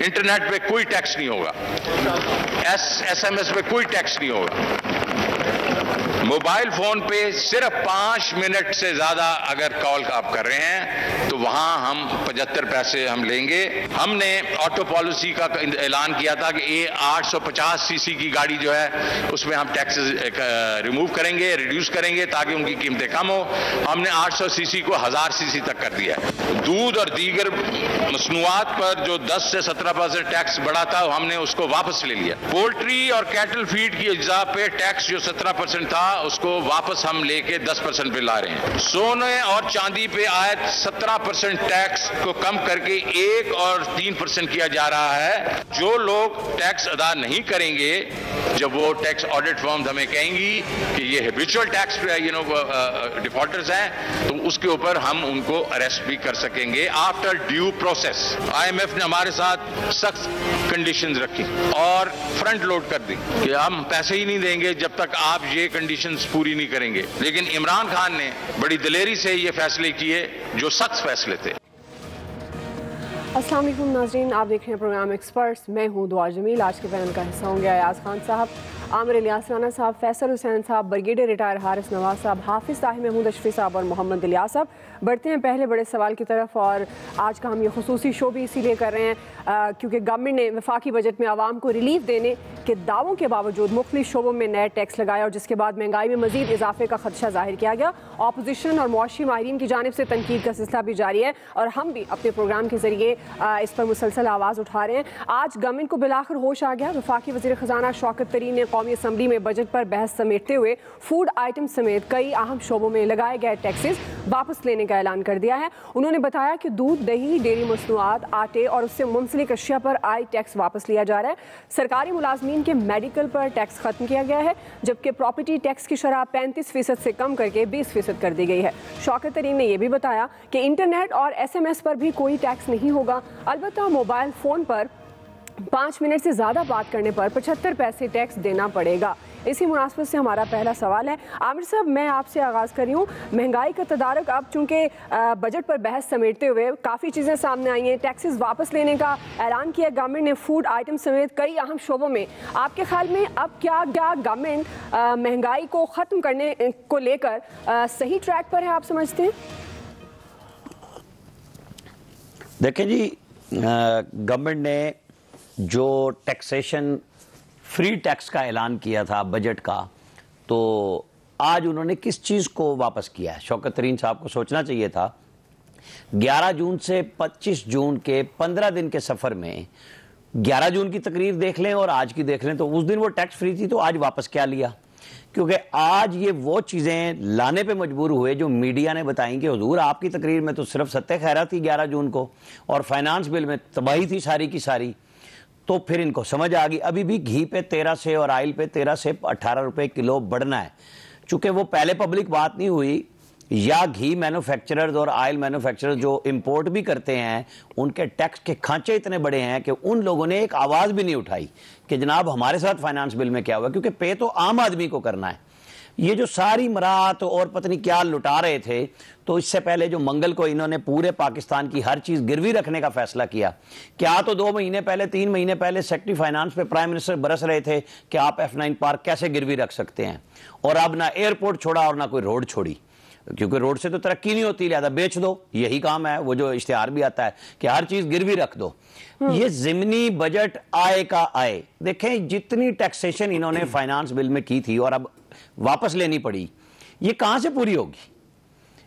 Internet पे कोई tax नहीं होगा, SMS पे कोई टैक्स नहीं होगा। मोबाइल फोन पे सिर्फ 5 मिनट से ज्यादा अगर कॉल आप कर रहे हैं तो वहां हम 75 पैसे हम लेंगे। हमने ऑटो पॉलिसी का ऐलान किया था कि ये 850 सीसी की गाड़ी जो है उसमें हम टैक्सेस रिमूव करेंगे, रिड्यूस करेंगे ताकि उनकी कीमतें कम हो। हमने 800 सीसी को 1000 सीसी तक कर दिया है। दूध और दीगर मसनूआत पर जो 10 से 17% टैक्स बढ़ा था हमने उसको वापस ले लिया। पोल्ट्री और कैटल फीड की अज्जा पे टैक्स जो 17% था उसको वापस हम लेके 10% पे ला रहे हैं। सोने और चांदी पे आयत 17% टैक्स को कम करके 1 और 3% किया जा रहा है। जो लोग टैक्स अदा नहीं करेंगे, जब वो टैक्स ऑडिट फर्म हमें कहेंगी कि ये हैबिचुअल टैक्स डिफॉल्टर्स हैं, तो उसके ऊपर हम उनको अरेस्ट भी कर सकेंगे आफ्टर ड्यू प्रोसेस। IMF ने हमारे साथ सख्त कंडीशंस रखी और फ्रंट लोड कर दी कि हम पैसे ही नहीं देंगे जब तक आप ये कंडीशंस पूरी नहीं करेंगे। लेकिन इमरान खान ने बड़ी दिलेरी से ये फैसले किए जो सख्त फैसले थे। अस्सलाम वालेकुम नाज़रीन, आप देख रहे हैं प्रोग्राम एक्सपर्ट्स। मैं हूं दुआ जमील। आज के पैनल का हिस्सा होंगे अयाज खान साहब, आमिर इलियास राना साहब, फैसल हुसैन साहब, ब्रिगेडियर रिटायर हारिस नवाज साहब, हाफिज़ ताहिर महमूद अशफी साहब और मोहम्मद इलियास साहब। बढ़ते हैं पहले बड़े सवाल की तरफ। और आज का हम ये खुसूसी शो भी इसीलिए कर रहे हैं क्योंकि गवर्नमेंट ने वफाकी बजट में आवाम को रिलीफ देने के दावों के बावजूद मुख्तलिफ शोबों में नए टैक्स लगाया और जिसके बाद महंगाई में मजीद इजाफे का खदशा जाहिर किया गया। अपोजिशन और मुआशी माहिरीन की जानिब से तनकीद का सिलसिला भी जारी है और हम भी अपने प्रोग्राम के जरिए इस पर मुसलसल आवाज़ उठा रहे हैं। आज गवर्नमेंट को बिलाखिर होश आ गया। वफाकी वज़ीर ख़जाना शौकत तरीन ने कौमी असम्बली में बजट पर बहस समेटते हुए फूड आइटम समेत कई अहम शोबों में लगाए गए टैक्सेस वापस लेने का ऐलान कर दिया है। उन्होंने बताया कि दूध, दही, डेयरी मसनूआत, आटे और उससे मुंसलिक अशिया पर आई टैक्स वापस लिया जा रहा है। सरकारी मुलाजमीन के मेडिकल पर टैक्स खत्म किया गया है, जबकि प्रॉपर्टी टैक्स की शरह 35% से कम करके 20% कर दी गई है। शौकत तरीन ने यह भी बताया कि इंटरनेट और SMS पर भी कोई टैक्स नहीं होगा, अलबत्ता मोबाइल फ़ोन पर 5 मिनट से ज़्यादा बात करने पर 75 पैसे टैक्स देना पड़ेगा। इसी मुनासबत से हमारा पहला सवाल है, आमिर साहब मैं आपसे आगाज़ कर रही हूँ। महंगाई का तदारक अब चूँकि बजट पर बहस समेटते हुए काफ़ी चीज़ें सामने आई हैं, टैक्सेस वापस लेने का ऐलान किया गवर्नमेंट ने फूड आइटम समेत कई अहम शोबों में। आपके ख्याल में अब क्या गवर्नमेंट महंगाई को ख़त्म करने को लेकर सही ट्रैक पर है, आप समझते हैं? देखें जी, गवर्नमेंट ने जो टैक्सेशन फ्री टैक्स का ऐलान किया था बजट का, तो आज उन्होंने किस चीज़ को वापस किया है? शौकत तरीन साहब को सोचना चाहिए था 11 जून से 25 जून के 15 दिन के सफ़र में 11 जून की तकरीर देख लें और आज की देख लें तो उस दिन वो टैक्स फ्री थी, तो आज वापस क्या लिया? क्योंकि आज ये वो चीज़ें लाने पे मजबूर हुए जो मीडिया ने बताई कि हुजूर आपकी तकरीर में तो सिर्फ सत्य खैरा थी 11 जून को और फाइनेंस बिल में तबाही थी सारी की सारी। तो फिर इनको समझ आ गई अभी भी घी पे 13 से और आयल पे 13 से 18 रुपए किलो बढ़ना है। चूँकि वो पहले पब्लिक बात नहीं हुई, या घी मैन्युफैक्चरर्स और आयल मैन्युफैक्चरर्स जो इंपोर्ट भी करते हैं उनके टैक्स के खांचे इतने बड़े हैं कि उन लोगों ने एक आवाज़ भी नहीं उठाई कि जनाब हमारे साथ फाइनेंस बिल में क्या हुआ, क्योंकि पे तो आम आदमी को करना है। ये जो सारी मरात और पत्नी क्या लुटा रहे थे, तो इससे पहले जो मंगल को इन्होंने पूरे पाकिस्तान की हर चीज़ गिरवी रखने का फैसला किया, क्या तो 2 महीने पहले 3 महीने पहले सेक्रेटरी फाइनेंस पे प्राइम मिनिस्टर बरस रहे थे कि आप F9 पार्क कैसे गिरवी रख सकते हैं, और अब ना एयरपोर्ट छोड़ा और ना कोई रोड छोड़ी, क्योंकि रोड से तो तरक्की नहीं होती, लिहाजा बेच दो, यही काम है। वो जो इश्तिहार भी आता है कि हर चीज़ गिरवी रख दो। ये ज़िमनी बजट आय का आए, देखें जितनी टैक्सेशन इन्होंने फाइनेंस बिल में की थी और अब वापस लेनी पड़ी, ये कहाँ से पूरी होगी?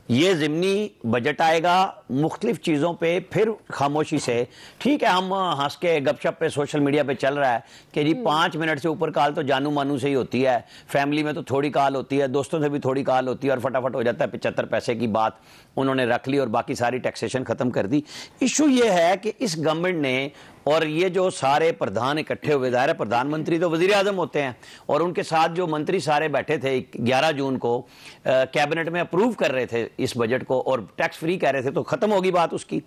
ये ज़िमनी बजट आएगा मुख्तलिफ चीज़ों पे, फिर खामोशी से ठीक है हम हंस के गपशप पे सोशल मीडिया पे चल रहा है कि जी 5 मिनट से ऊपर कॉल तो जानू मानू से ही होती है, फैमिली में तो थोड़ी कॉल होती है, दोस्तों से भी थोड़ी कॉल होती है और फटाफट हो जाता है। 75 पैसे की बात उन्होंने रख ली और बाकी सारी टैक्सेशन ख़त्म कर दी। इशू ये है कि इस गवर्नमेंट ने और ये जो सारे प्रधान इकट्ठे हुए, ज़ाहिर है प्रधानमंत्री तो वज़ीर आज़म होते हैं और उनके साथ जो मंत्री सारे बैठे थे 11 जून को कैबिनेट में अप्रूव कर रहे थे इस बजट को और टैक्स फ्री कह रहे थे, तो ख़त्म होगी बात उसकी।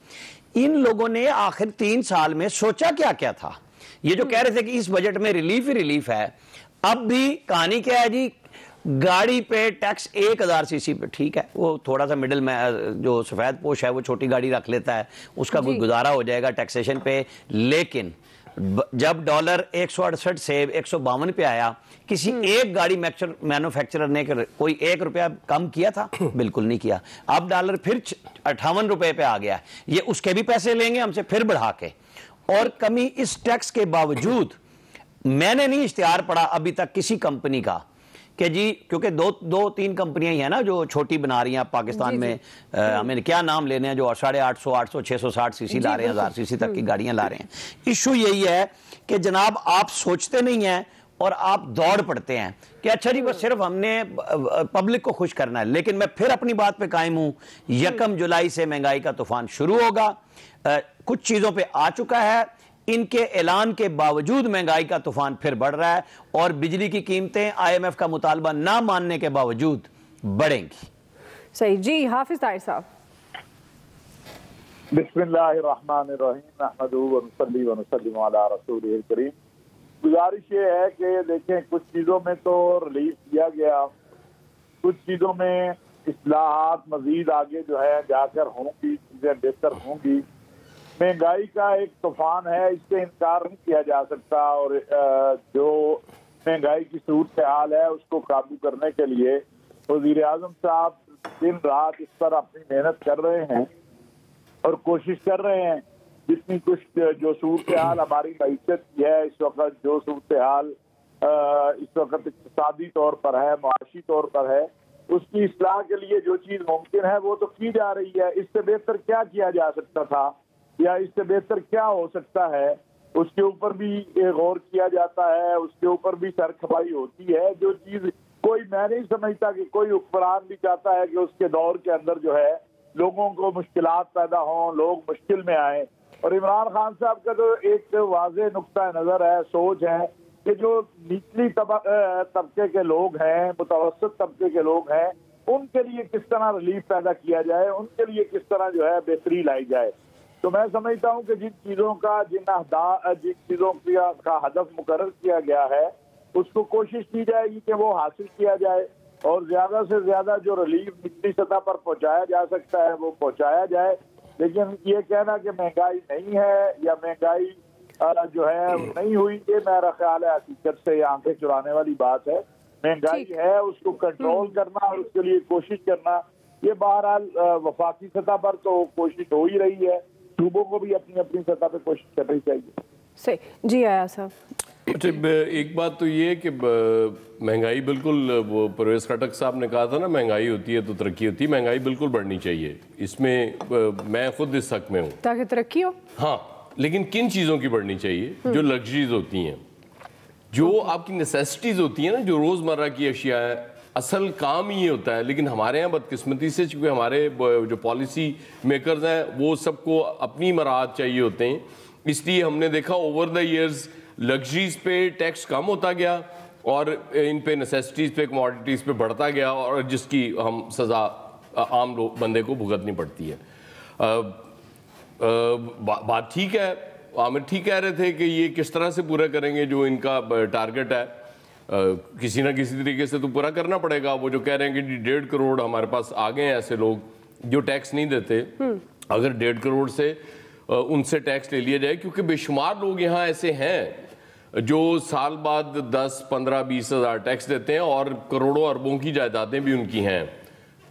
इन लोगों ने आखिर 3 साल में सोचा क्या क्या था? ये जो कह रहे थे कि इस बजट में रिलीफ ही रिलीफ है, अब भी कहानी क्या है जी? गाड़ी पे टैक्स 1000 सीसी पे ठीक है, वो थोड़ा सा मिडिल में जो सफेद पोश है वो छोटी गाड़ी रख लेता है, उसका कोई गुजारा हो जाएगा टैक्सेशन पे। लेकिन जब डॉलर 168 से 152 पे आया, किसी एक गाड़ी मैन्युफैक्चरर ने कोई 1 रुपया कम किया था? बिल्कुल नहीं किया। अब डॉलर फिर 58 रुपए पे आ गया, ये उसके भी पैसे लेंगे हमसे फिर बढ़ा के। और कमी इस टैक्स के बावजूद मैंने नहीं इश्तिहार पढ़ा अभी तक किसी कंपनी का कि जी, क्योंकि दो तीन कंपनियां ही हैं ना जो छोटी बना रही हैं पाकिस्तान में, हमें क्या नाम लेने हैं, जो 850, 800, 660 सीसी ला रहे हैं, 1000 सीसी तक की गाड़ियां ला रहे हैं। इशू यही है कि जनाब आप सोचते नहीं हैं और आप दौड़ पड़ते हैं कि अच्छा जी बस सिर्फ हमने पब्लिक को खुश करना है। लेकिन मैं फिर अपनी बात पे कायम हूं, 1 जुलाई से महंगाई का तूफान शुरू होगा। कुछ चीजों पे आ चुका है, इनके ऐलान के बावजूद महंगाई का तूफान फिर बढ़ रहा है और बिजली की कीमतें IMF का मुतालबा ना मानने के बावजूद बढ़ेंगी। सही जी, हाफिज ताहिर साहब। बिस्मिल्लाहिर्रहमानिर्रहीम, अहमदुहु व नुसल्ली व नुसल्लिमु अला रसूलिहिल करीम। गुजारिश ये है कि देखें, कुछ चीज़ों में तो रिलीफ दिया गया, कुछ चीज़ों में इस्लाहात मजीद आगे जो है जाकर होंगी, चीज़ें बेहतर होंगी। महंगाई का एक तूफान है, इससे इनकार नहीं किया जा सकता। और जो महंगाई की सूरत हाल है उसको काबू करने के लिए वज़ीर आज़म साहब दिन रात इस पर अपनी मेहनत कर रहे हैं और कोशिश कर रहे हैं। जितनी कुछ जो सूरत हाल हमारी मईशत की है इस वक्त, जो सूरत हाल इस वक्त इक़्तिसादी तौर पर है, मुआशी तौर पर है, उसकी इस्लाह के लिए जो चीज़ मुमकिन है वो तो की जा रही है। इससे बेहतर क्या किया जा सकता था या इससे बेहतर क्या हो सकता है, उसके ऊपर भी गौर किया जाता है, उसके ऊपर भी सर खपाई होती है। जो चीज़ कोई, मैं नहीं समझता कि कोई हुक्मरान भी चाहता है कि उसके दौर के अंदर जो है लोगों को मुश्किलात पैदा हों, लोग मुश्किल में आए। और इमरान खान साहब का तो एक वाज़ेह नुक्ता नज़र है, सोच है कि जो निचली तबके के लोग हैं, मुतवस्सित तबके के लोग हैं, उनके लिए किस तरह रिलीफ पैदा किया जाए, उनके लिए किस तरह जो है बेहतरी लाई जाए। तो मैं समझता हूँ कि जिन चीज़ों का हदफ मुकर्रर किया गया है उसको कोशिश की जाएगी कि वो हासिल किया जाए और ज़्यादा से ज़्यादा जो रिलीफ निचली सतह पर पहुँचाया जा सकता है वो पहुँचाया जाए। लेकिन ये कहना कि महंगाई नहीं है या महंगाई जो है नहीं हुई, ये मेरा ख्याल है हकीकत से आंखें चुराने वाली बात है। महंगाई है, उसको कंट्रोल करना और उसके लिए कोशिश करना, ये बहरहाल वफाकी सतह पर तो कोशिश हो ही रही है, सूबों को भी अपनी अपनी सतह पे कोशिश करनी चाहिए। सही जी, आया साहब। अच्छा, एक बात तो ये कि महंगाई बिल्कुल, वो परवेज़ खटक साहब ने कहा था ना, महंगाई होती है तो तरक्की होती है। महंगाई बिल्कुल बढ़नी चाहिए, इसमें मैं खुद इस हक में हूँ ताकि तरक्की हो। हाँ, लेकिन किन चीज़ों की बढ़नी चाहिए? जो लग्जरीज होती हैं, जो आपकी नेसेसिटीज़ होती हैं ना, जो रोज़मर्रा की अशिया है, असल काम ही ये होता है। लेकिन हमारे यहाँ बदकिस्मती से, चूँकि हमारे जो पॉलिसी मेकर्स हैं वो सबको अपनी मराहत चाहिए होते हैं, इसलिए हमने देखा ओवर द ईयर्स लग्जरीज पे टैक्स कम होता गया और इन पे नेसेसिटीज़ पे, कमोडिटीज़ पे बढ़ता गया, और जिसकी हम सज़ा आम बंदे को भुगतनी पड़ती है। बात ठीक है, आमिर ठीक कह रहे थे कि ये किस तरह से पूरा करेंगे जो इनका टारगेट है। किसी ना किसी तरीके से तो पूरा करना पड़ेगा। वो जो कह रहे हैं कि 1.5 करोड़ हमारे पास आ गए हैं ऐसे लोग जो टैक्स नहीं देते, अगर 1.5 करोड़ से उनसे टैक्स ले लिया जाए, क्योंकि बेशुमार लोग यहाँ ऐसे हैं जो साल बाद 10, 15, 20 हज़ार टैक्स देते हैं और करोड़ों अरबों की जायदादें भी उनकी हैं।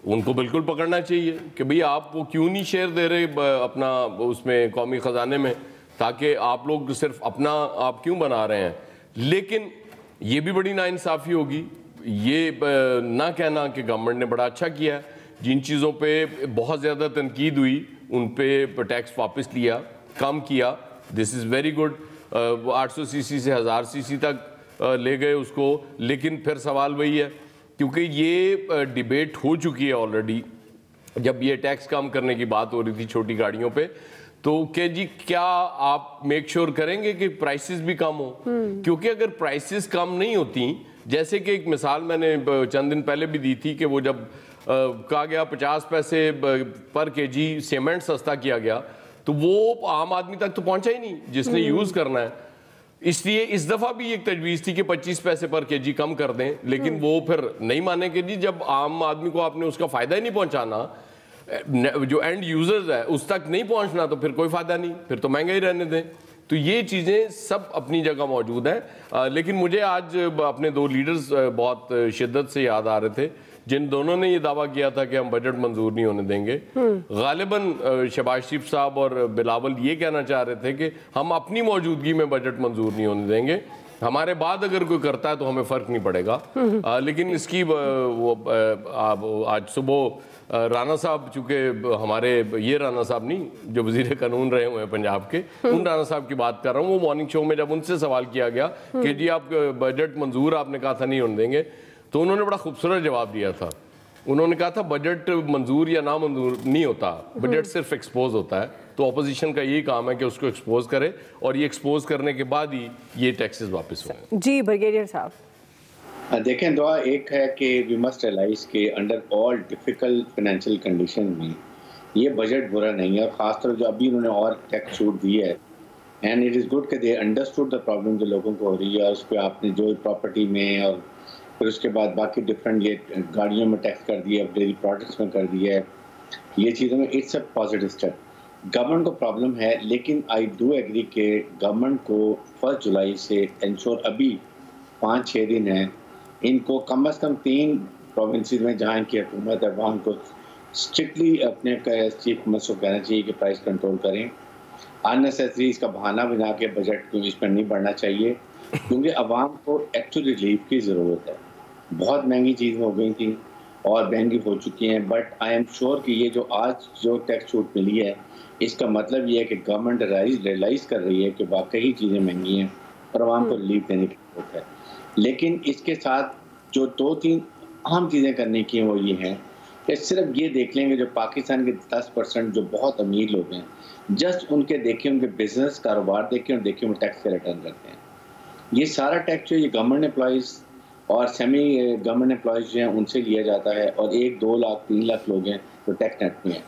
उनको बिल्कुल पकड़ना चाहिए कि भाई आप वो क्यों नहीं शेयर दे रहे अपना उसमें कौमी ख़जाने में, ताकि आप लोग सिर्फ अपना आप क्यों बना रहे हैं। लेकिन ये भी बड़ी नाइंसाफ़ी होगी ये ना कहना कि गवर्नमेंट ने बड़ा अच्छा किया। जिन चीज़ों पे बहुत ज़्यादा तनकीद हुई उन पे टैक्स वापस लिया, कम किया, this is very good. 800 CC से 1000 सीसी तक ले गए उसको। लेकिन फिर सवाल वही है, क्योंकि ये डिबेट हो चुकी है ऑलरेडी, जब ये टैक्स कम करने की बात हो रही थी छोटी गाड़ियों पे, तो कि जी क्या आप मेक श्योर करेंगे कि प्राइसेस भी कम हो? क्योंकि अगर प्राइसेस कम नहीं होती, जैसे कि एक मिसाल मैंने चंद दिन पहले भी दी थी कि वो जब कहा गया 50 पैसे पर केजी सीमेंट सस्ता किया गया, तो वो आम आदमी तक तो पहुंचा ही नहीं जिसने यूज़ करना है। इसलिए इस दफा भी एक तजवीज़ थी कि 25 पैसे पर केजी कम कर दें, लेकिन वो फिर नहीं माने कि जी जब आम आदमी को आपने उसका फ़ायदा ही नहीं पहुंचाना, जो एंड यूजर्स है उस तक नहीं पहुंचना, तो फिर कोई फ़ायदा नहीं, फिर तो महंगा ही रहने दें। तो ये चीज़ें सब अपनी जगह मौजूद हैं। लेकिन मुझे आज अपने दो लीडर्स बहुत शिद्दत से याद आ रहे थे, जिन दोनों ने ये दावा किया था कि हम बजट मंजूर नहीं होने देंगे। गालिबन शहबाज शरीफ साहब और बिलावल ये कहना चाह रहे थे कि हम अपनी मौजूदगी में बजट मंजूर नहीं होने देंगे, हमारे बाद अगर कोई करता है तो हमें फ़र्क नहीं पड़ेगा। लेकिन इसकी आज सुबह राना साहब, चूँकि हमारे ये राना साहब नहीं जो वज़ीर कानून रहे हुए हैं पंजाब के, उन राना साहब की बात कर रहा हूँ। वो मॉर्निंग शो में जब उनसे सवाल किया गया कि जी आप बजट मंजूर, आपने कहा था नहीं होने देंगे, तो उन्होंने बड़ा खूबसूरत जवाब दिया था। उन्होंने कहा था बजट मंजूर या ना मंजूर नहीं होता, बजट सिर्फ एक्सपोज होता है। तो अपोजिशन का यही काम है कि उसको एक्सपोज करे, और ये एक्सपोज करने के बाद ही ये टैक्सेस वापस होंगे। जी ब्रिगेडियर साहब, देखें दुआ एक है कि वी मस्ट रियलाइज के under all difficult financial condition में ये बजट बुरा नहीं है, और ख़ासतौर जो अभी उन्होंने और टैक्स छूट दी है, एंड इट इज़ गुड कि दे अंडरस्टूड द प्रॉब्लम जो लोगों को हो रही है। उस पर आपने जो प्रॉपर्टी में और फिर उसके बाद बाकी डिफरेंट ये गाड़ियों में टैक्स कर दिया, डेयरी प्रोडक्ट्स में कर दिया है, ये चीज़ों में it's a positive step. Government को प्रॉब्लम है, लेकिन आई डू एग्री कि गवर्नमेंट को 1 जुलाई से इंश्योर, अभी 5-6 दिन है, इनको कम से कम 3 प्रोविंसेस में जहाँ इनकी हुकूमत है वहाँ उनको स्ट्रिक्टली अपने चीफ मिनिस्टर को कहना चाहिए कि प्राइस कंट्रोल करें। अननेसेसरी इसका बहाना बना के बजट को इसमें नहीं बढ़ना चाहिए, क्योंकि आवाम को एक्चुअल रिलीफ की ज़रूरत है। बहुत महंगी चीज़ हो गई थी और महंगी हो चुकी हैं, बट आई एम श्योर कि ये जो आज जो टैक्स छूट मिली है, इसका मतलब ये है कि गवर्नमेंट रियलाइज़ कर रही है कि वाकई चीज़ें महंगी हैं और आवाम को रिलीफ देने की ज़रूरत है। लेकिन इसके साथ जो 2-3 अहम चीज़ें करने की हैं वो ये हैं कि सिर्फ ये देख लेंगे जो पाकिस्तान के 10% जो बहुत अमीर लोग हैं, जस्ट उनके देखें, उनके बिजनेस कारोबार देखें और देखें वो टैक्स के रिटर्न करते हैं। ये सारा टैक्स जो ये गवर्नमेंट एम्प्लॉइज़ और सेमी गवर्नमेंट एम्प्लॉइज़ जो हैं उनसे लिया जाता है, और 1-2 लाख 3 लाख लोग हैं तो टैक्स नेट में है।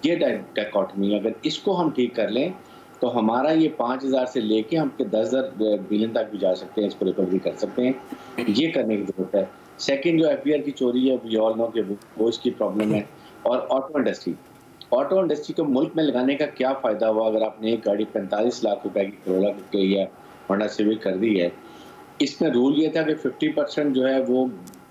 ये डायकॉटमी, अगर इसको हम ठीक कर लें तो हमारा ये 5000 से लेके हम 10,000 बिलियन तक भी जा सकते हैं, इसको रिकवरी कर सकते हैं। ये करने की जरूरत है। सेकंड जो FBR की चोरी है, वी ऑल नो कि वो इसकी प्रॉब्लम है। और ऑटो इंडस्ट्री को मुल्क में लगाने का क्या फ़ायदा हुआ अगर आपने एक गाड़ी 45 लाख रुपए की करोड़ा की या होंडा सिविक कर दी है। इसमें रूल ये था कि 50% जो है वो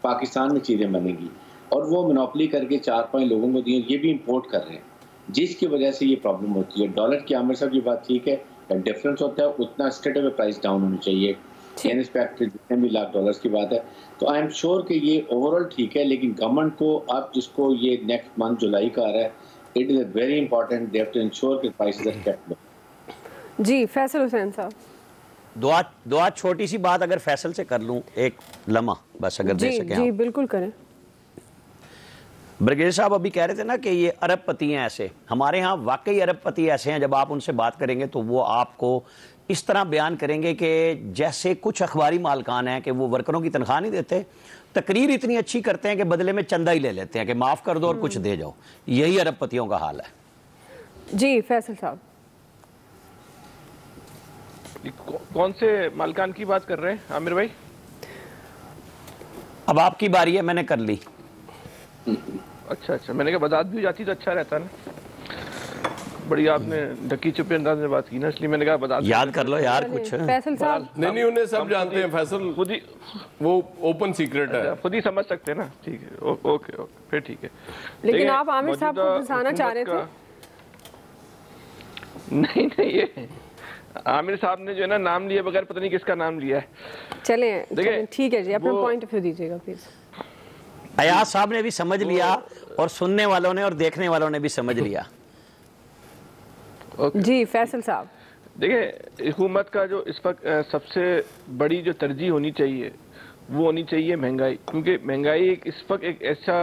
पाकिस्तान में चीज़ें बनेंगी, और वो मोनोपोली करके 4-5 लोगों को दिए, ये भी इंपोर्ट कर रहे हैं, जिसकी वजह से ये प्रॉब्लम होती है। डॉलर की आमिर साहब की बात ठीक है, डिफरेंस होता है उतना स्ट्रेट अवे प्राइस डाउन होनी चाहिए, जितने भी लाख डॉलर्स की बात है। तो आई एम श्योर कि ये ओवरऑल ठीक है, लेकिन गवर्नमेंट को अब जिसको ये नेक्स्ट मंथ जुलाई का आ रहा है, it is very important, they have to ensure कि प्राइसेस आर केप्ट लो। जी फैसल हुसैन साहब, दुआ छोटी सी बात अगर फैसल से कर लूं, एक लम्हा बस अगर दे सकें। जी बिल्कुल करें। ब्रिगेडियर साहब अभी कह रहे थे ना कि ये अरबपति हैं, ऐसे हमारे यहाँ वाकई अरबपति ऐसे हैं, जब आप उनसे बात करेंगे तो वो आपको इस तरह बयान करेंगे कि जैसे कुछ अखबारी मालकान हैं कि वो वर्करों की तनख्वाह नहीं देते, तकरीर इतनी अच्छी करते हैं कि बदले में चंदा ही ले लेते हैं कि माफ़ कर दो और कुछ दे जाओ। यही अरबपतियों का हाल है। जी फैसल साहब, कौन से मालकान की बात कर रहे हैं आमिर भाई? अब आपकी बारी है, मैंने कर ली। अच्छा, मैंने कहा बता भी जाती तो अच्छा रहता ना। बड़ी आपने ढकी चुपे अंदाज में बात की ना, इसलिए मैंने कहा बता याद कर लो यार कुछ। फैसल साहब, नहीं उन्हें सब जानते हैं फैसल, खुद ही वो ओपन सीक्रेट है, खुद ही समझ सकते हैं ना। ठीक है, ओके फिर ठीक है। लेकिन आप आमिर साहब को फंसाना चाह रहे थे। नहीं, ये आमिर साहब ने जो है ना नाम लिए बगैर पता नहीं किसका नाम लिया है। चलें ठीक है जी, अपना पॉइंट ऑफ व्यू दीजिएगा प्लीज। अयाज साहब ने भी समझ लिया और सुनने वालों ने और देखने वालों ने भी समझ लिया। जी फैसल साहब, देखिए हुकूमत का जो इस वक्त सबसे बड़ी जो तरजीह होनी चाहिए वो होनी चाहिए महंगाई, क्योंकि महंगाई इस वक्त एक ऐसा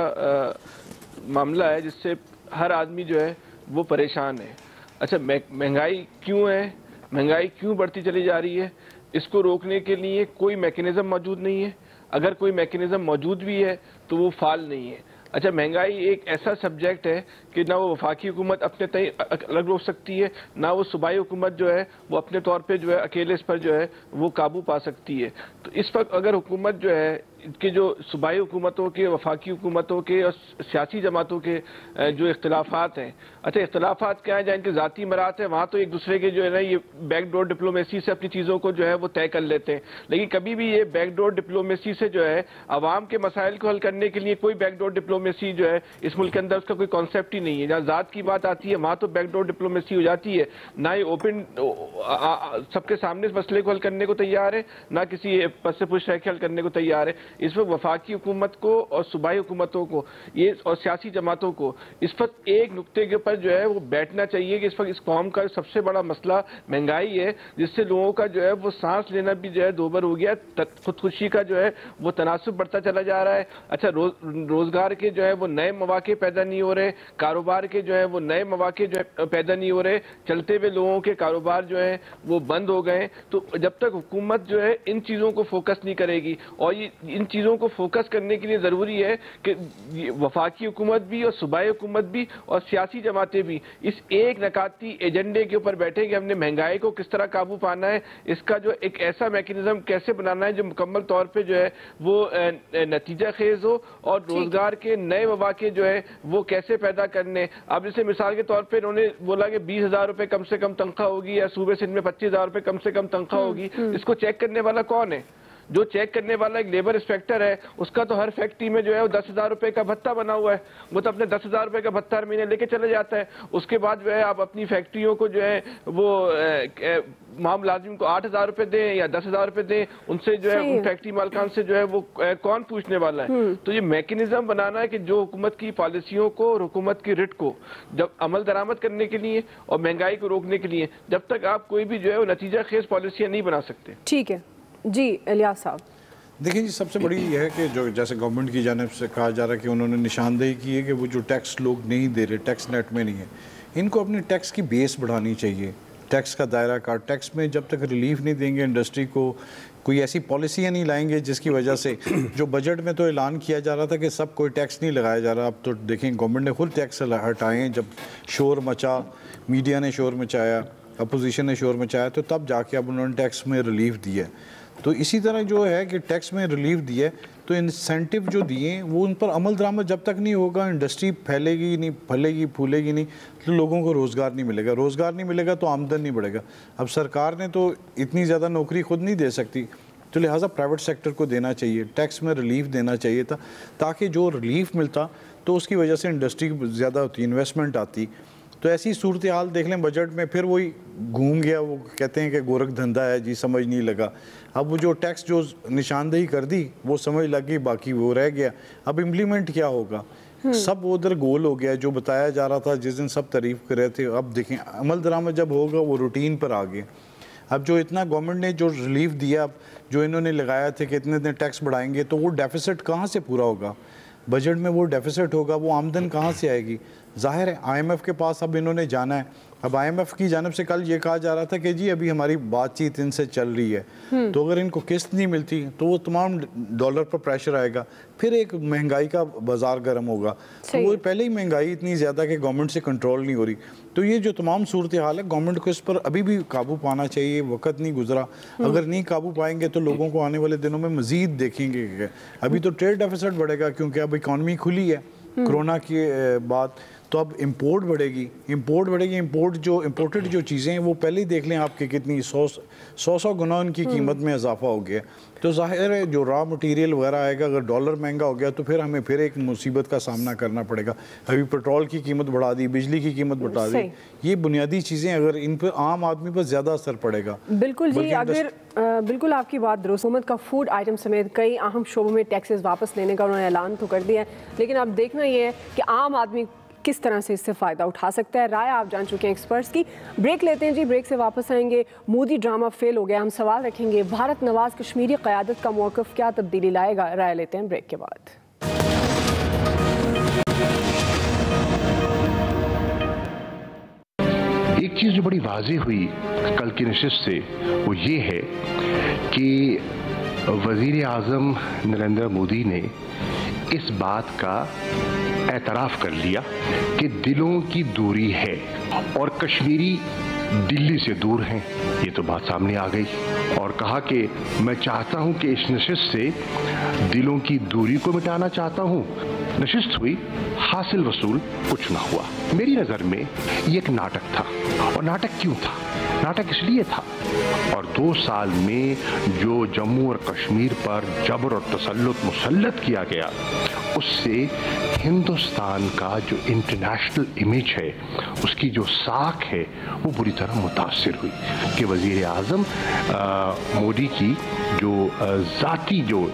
मामला है जिससे हर आदमी जो है वो परेशान है। अच्छा, महंगाई क्यों है, महंगाई क्यों बढ़ती चली जा रही है, इसको रोकने के लिए कोई मैकेनिज्म मौजूद नहीं है। अगर कोई मैकेनिज्म मौजूद भी है तो वो फाल नहीं है। अच्छा, महंगाई एक ऐसा सब्जेक्ट है कि ना वो वफाकी हुकूमत अपने तय अलग रोक सकती है, ना वो सूबाई हुकूमत जो है वो अपने तौर पे जो है अकेले इस पर जो है वो काबू पा सकती है। तो इस वक्त अगर हुकूमत जो है कि जो सूबाई हुकूमतों के, वफाकी हुकूमतों के और सियासी जमातों के जो इख्तलाफात हैं, अच्छा इख्तलाफात क्या है, जहाँ इनके ज़ाती मरात है, वहाँ तो एक दूसरे के जो है ना ये बैकडोर डिप्लोमेसी से अपनी चीज़ों को जो है वो तय कर लेते हैं। लेकिन कभी भी ये बैकडोर डिप्लोमेसी से जो है आवाम के मसाइल को हल करने के लिए कोई बैकडोर डिप्लोमेसी जो है इस मुल्क के अंदर उसका कोई कॉन्सेप्ट ही नहीं है। जहाँ ज़ात की बात आती है वहाँ तो बैकडोर डिप्लोमेसी हो जाती है, ना ये ओपन सबके सामने इस मसले को हल करने को तैयार है, ना किसी पस से पुश रह के हल करने को तैयार है। इस वक्त वफाकी हुकूमत को और सूबाई हुकूमतों को ये और सियासी जमातों को इस वक्त एक नुक्ते के ऊपर जो है वो बैठना चाहिए कि इस वक्त इस कौम का सबसे बड़ा मसला महंगाई है, जिससे लोगों का जो है वो सांस लेना भी जो है दोबर हो गया, खुदकुशी का जो है वो तनासुब बढ़ता चला जा रहा है। अच्छा, रोजगार के जो है वो नए मौके पैदा नहीं हो रहे, कारोबार के जो है वो नए मौके जो है पैदा नहीं हो रहे, चलते हुए लोगों के कारोबार जो है वो बंद हो गए। तो जब तक हुकूमत जो है इन चीज़ों को फोकस नहीं करेगी, और ये इन चीज़ों को फोकस करने के लिए ज़रूरी है कि वफाकी हुकूमत भी और सूबाई हुकूमत भी और सियासी जमातें भी इस एक नकाती एजेंडे के ऊपर बैठे कि हमने महंगाई को किस तरह काबू पाना है, इसका जो एक ऐसा मैकेनिज्म कैसे बनाना है जो मुकम्मल तौर पे जो है वो नतीजा खेज हो, और रोजगार के नए मौके जो है वो कैसे पैदा करने। अब जैसे मिसाल के तौर पे उन्होंने बोला कि 20,000 रुपए कम से कम तनख्वाह होगी, या सूबे सिंध में 25,000 रुपए कम से कम तनख्वाह होगी। इसको चेक करने वाला कौन है? जो चेक करने वाला एक लेबर इंस्पेक्टर है, उसका तो हर फैक्ट्री में जो है वो 10,000 रुपए का भत्ता बना हुआ है, वो तो अपने 10,000 रुपए का भत्ता हर महीने लेके चले जाता है। उसके बाद जो है आप अपनी फैक्ट्रियों को जो है वो मुलाजिम को 8,000 रुपए दें या 10,000 रुपए दें, उनसे जो है उन फैक्ट्री मालकान से जो है वो कौन पूछने वाला है? तो ये मैकेनिज्म बनाना है कि जो हुकूमत की पॉलिसियों को और हुकूमत की रिट को जब अमल दरामद करने के लिए और महंगाई को रोकने के लिए, जब तक आप कोई भी जो है वो नतीजा खेज पॉलिसियां नहीं बना सकते। ठीक है जी, इलियास साहब। देखिए जी, सबसे बड़ी यह है कि जो जैसे गवर्नमेंट की जानिब से कहा जा रहा है कि उन्होंने निशानदेही की है कि वो जो टैक्स लोग नहीं दे रहे, टैक्स नेट में नहीं है, इनको अपनी टैक्स की बेस बढ़ानी चाहिए, टैक्स का दायरा का। टैक्स में जब तक रिलीफ नहीं देंगे इंडस्ट्री को, कोई ऐसी पॉलिसियाँ नहीं लाएंगे जिसकी वजह से जो बजट में तो ऐलान किया जा रहा था कि सब कोई टैक्स नहीं लगाया जा रहा, अब तो देखें गवर्नमेंट ने खुद टैक्स हटाए हैं। जब शोर मचा, मीडिया ने शोर मचाया, अपोजिशन ने शोर मचाया, तो तब जाके अब उन्होंने टैक्स में रिलीफ दिया है। तो इसी तरह जो है कि टैक्स में रिलीफ दिया है, तो इंसेंटिव जो दिए वो उन पर अमल दरामद जब तक नहीं होगा, इंडस्ट्री फैलेगी नहीं, फलेगी फूलेगी नहीं, तो लोगों को रोज़गार नहीं मिलेगा। रोज़गार नहीं मिलेगा तो आमदन नहीं बढ़ेगा। अब सरकार ने तो इतनी ज़्यादा नौकरी खुद नहीं दे सकती, तो लिहाजा प्राइवेट सेक्टर को देना चाहिए, टैक्स में रिलीफ देना चाहिए था, ताकि जो रिलीफ मिलता तो उसकी वजह से इंडस्ट्री ज़्यादा होती, इन्वेस्टमेंट आती। तो ऐसी सूरत हाल देख लें बजट में, फिर वही घूम गया। वो कहते हैं कि गोरख धंधा है जी, समझ नहीं लगा। अब वो जो टैक्स जो निशानदेही कर दी वो समझ लग गई, बाकी वो रह गया। अब इम्प्लीमेंट क्या होगा? सब उधर गोल हो गया। जो बताया जा रहा था जिस दिन सब तारीफ कर रहे थे, अब देखें अमल दरामद जब होगा वो रूटीन पर आ गए। अब जो इतना गवर्नमेंट ने जो रिलीफ दिया, अब जो इन्होंने लगाया थे कि इतने टैक्स बढ़ाएंगे, तो वो डेफिसिट कहाँ से पूरा होगा? बजट में वो डेफिसिट होगा, वो आमदन कहाँ से आएगी? जाहिर है IMF के पास अब इन्होंने जाना है। अब IMF की जानिब से कल ये कहा जा रहा था कि जी अभी हमारी बातचीत इनसे चल रही है, तो अगर इनको किस्त नहीं मिलती तो वो तमाम डॉलर पर प्रेशर आएगा, फिर एक महंगाई का बाजार गर्म होगा। तो वो पहले ही महंगाई इतनी ज़्यादा कि गवर्नमेंट से कंट्रोल नहीं हो रही। तो ये जो तमाम सूरत हाल है, गवर्नमेंट को इस पर अभी भी काबू पाना चाहिए। वक्त नहीं गुजरा, अगर नहीं काबू पाएंगे तो लोगों को आने वाले दिनों में मज़ीद देखेंगे। अभी तो ट्रेड डेफिसिट बढ़ेगा क्योंकि अब इकॉनमी खुली है कोरोना के बाद, तो अब इंपोर्ट बढ़ेगी। जो इम्पोर्टेड जो चीज़ें हैं वो पहले ही देख लें आपके कितनी 100 गुना उनकी कीमत में इजाफा हो गया। तो जाहिर है जो रॉ मटेरियल वगैरह आएगा, अगर डॉलर महंगा हो गया तो फिर हमें फिर एक मुसीबत का सामना करना पड़ेगा। अभी पेट्रोल की कीमत बढ़ा दी, बिजली की कीमत बढ़ा दी, ये बुनियादी चीज़ें अगर इन पर आम आदमी पर ज़्यादा असर पड़ेगा। बिल्कुल जी, अगर बिल्कुल आपकी बात दुरुस्त। हुकूमत का फूड आइटम समेत कई अहम शोबों में टैक्सेस वापस लेने का उन्होंने ऐलान तो कर दिया है, लेकिन अब देखना ये है कि आम आदमी किस तरह से इससे फ़ायदा उठा सकता है। राय आप जान चुके हैं एक्सपर्ट्स की। ब्रेक लेते हैं जी, ब्रेक से वापस आएंगे। मोदी ड्रामा फेल हो गया, हम सवाल रखेंगे। भारत नवाज कश्मीरी क़यादत का मौक़िफ़ क्या तब्दीली लाएगा? राय लेते हैं ब्रेक के बाद। एक चीज़ जो बड़ी वाज़ेह हुई कल की नशिस्त से वो ये है कि वज़ीर आज़म नरेंद्र मोदी ने इस बात का एतराफ़ कर लिया कि दिलों की दूरी है और कश्मीरी दिल्ली से दूर हैं। ये तो बात सामने आ गई और कहा कि मैं चाहता हूं कि इस नशिस्त से दिलों की दूरी को मिटाना चाहता हूं। नशिस्त हुई, हासिल वसूल कुछ ना हुआ। मेरी नज़र में ये एक नाटक था। और नाटक क्यों था? नाटक इसलिए था और 2 साल में जो जम्मू और कश्मीर पर जबर और तसल्लुत मुसल्लत किया गया, उससे हिंदुस्तान का जो इंटरनेशनल इमेज है, उसकी जो साख है, वो बुरी तरह मुतासिर हुई कि वज़ीर आज़म मोदी की जो ज़ाती जो